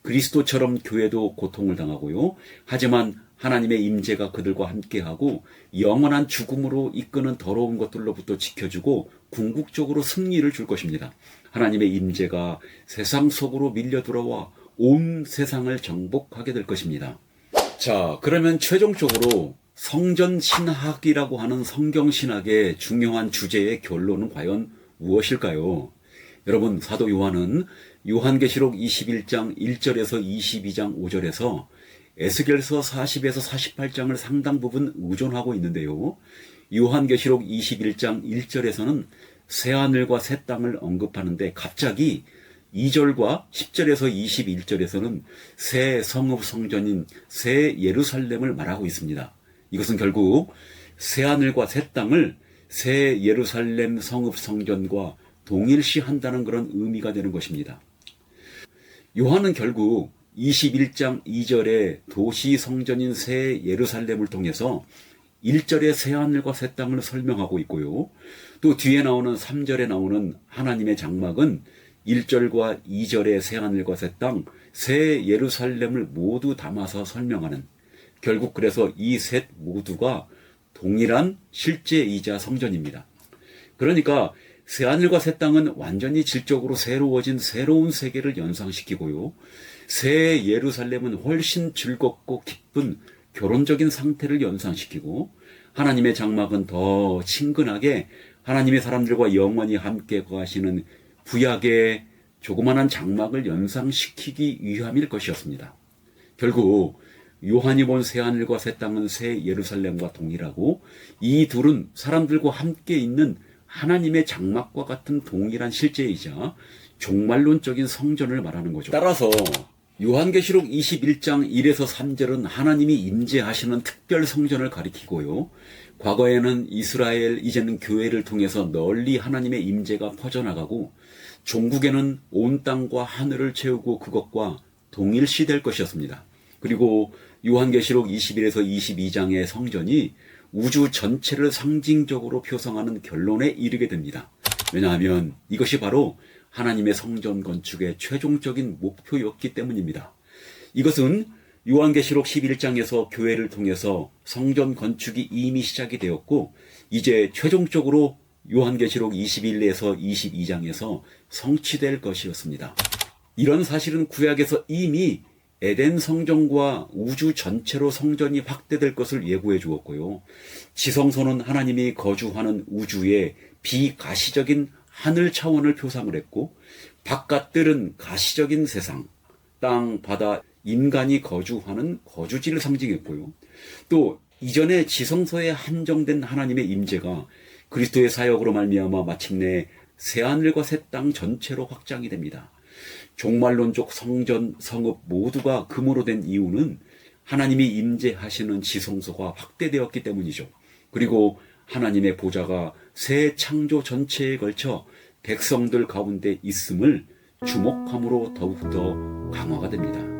그리스도처럼 교회도 고통을 당하고요. 하지만 하나님의 임재가 그들과 함께하고 영원한 죽음으로 이끄는 더러운 것들로부터 지켜주고 궁극적으로 승리를 줄 것입니다. 하나님의 임재가 세상 속으로 밀려 들어와 온 세상을 정복하게 될 것입니다. 자, 그러면 최종적으로 성전 신학이라고 하는 성경 신학의 중요한 주제의 결론은 과연 무엇일까요? 여러분, 사도 요한은 요한계시록 21장 1절에서 22장 5절에서 에스겔서 40에서 48장을 상당 부분 의존하고 있는데요. 요한계시록 21장 1절에서는 새하늘과 새 땅을 언급하는데 갑자기 2절과 10절에서 21절에서는 새 성읍 성전인 새 예루살렘을 말하고 있습니다. 이것은 결국 새하늘과 새 땅을 새 예루살렘 성읍 성전과 동일시한다는 그런 의미가 되는 것입니다. 요한은 결국 21장 2절의 도시 성전인 새 예루살렘을 통해서 1절의 새하늘과 새 땅을 설명하고 있고요. 또 뒤에 나오는 3절에 나오는 하나님의 장막은 1절과 2절의 새하늘과 새 땅, 새 예루살렘을 모두 담아서 설명하는, 결국 그래서 이 셋 모두가 동일한 실제이자 성전입니다. 그러니까 새하늘과 새 땅은 완전히 질적으로 새로워진 새로운 세계를 연상시키고요. 새 예루살렘은 훨씬 즐겁고 기쁜 결혼적인 상태를 연상시키고, 하나님의 장막은 더 친근하게 하나님의 사람들과 영원히 함께 거하시는 구약의 조그마한 장막을 연상시키기 위함일 것이었습니다. 결국 요한이 본 새하늘과 새 땅은 새 예루살렘과 동일하고, 이 둘은 사람들과 함께 있는 하나님의 장막과 같은 동일한 실제이자 종말론적인 성전을 말하는 거죠. 따라서 요한계시록 21장 1에서 3절은 하나님이 임재하시는 특별 성전을 가리키고요. 과거에는 이스라엘, 이제는 교회를 통해서 널리 하나님의 임재가 퍼져나가고, 종국에는 온 땅과 하늘을 채우고 그것과 동일시될 것이었습니다. 그리고 요한계시록 21에서 22장의 성전이 우주 전체를 상징적으로 표성하는 결론에 이르게 됩니다. 왜냐하면 이것이 바로 하나님의 성전 건축의 최종적인 목표였기 때문입니다. 이것은 요한계시록 11장에서 교회를 통해서 성전 건축이 이미 시작이 되었고, 이제 최종적으로 요한계시록 21에서 22장에서 성취될 것이었습니다. 이런 사실은 구약에서 이미 에덴 성전과 우주 전체로 성전이 확대될 것을 예고해 주었고요. 지성소는 하나님이 거주하는 우주의 비가시적인 하늘 차원을 표상을 했고, 바깥들은 가시적인 세상, 땅, 바다, 인간이 거주하는 거주지를 상징했고요. 또 이전에 지성소에 한정된 하나님의 임재가 그리스도의 사역으로 말미암아 마침내 새하늘과 새 땅 전체로 확장이 됩니다. 종말론적 성전, 성읍 모두가 금으로 된 이유는 하나님이 임재하시는 지성소가 확대되었기 때문이죠. 그리고 하나님의 보좌가 새 창조 전체에 걸쳐 백성들 가운데 있음을 주목함으로 더욱더 강화가 됩니다.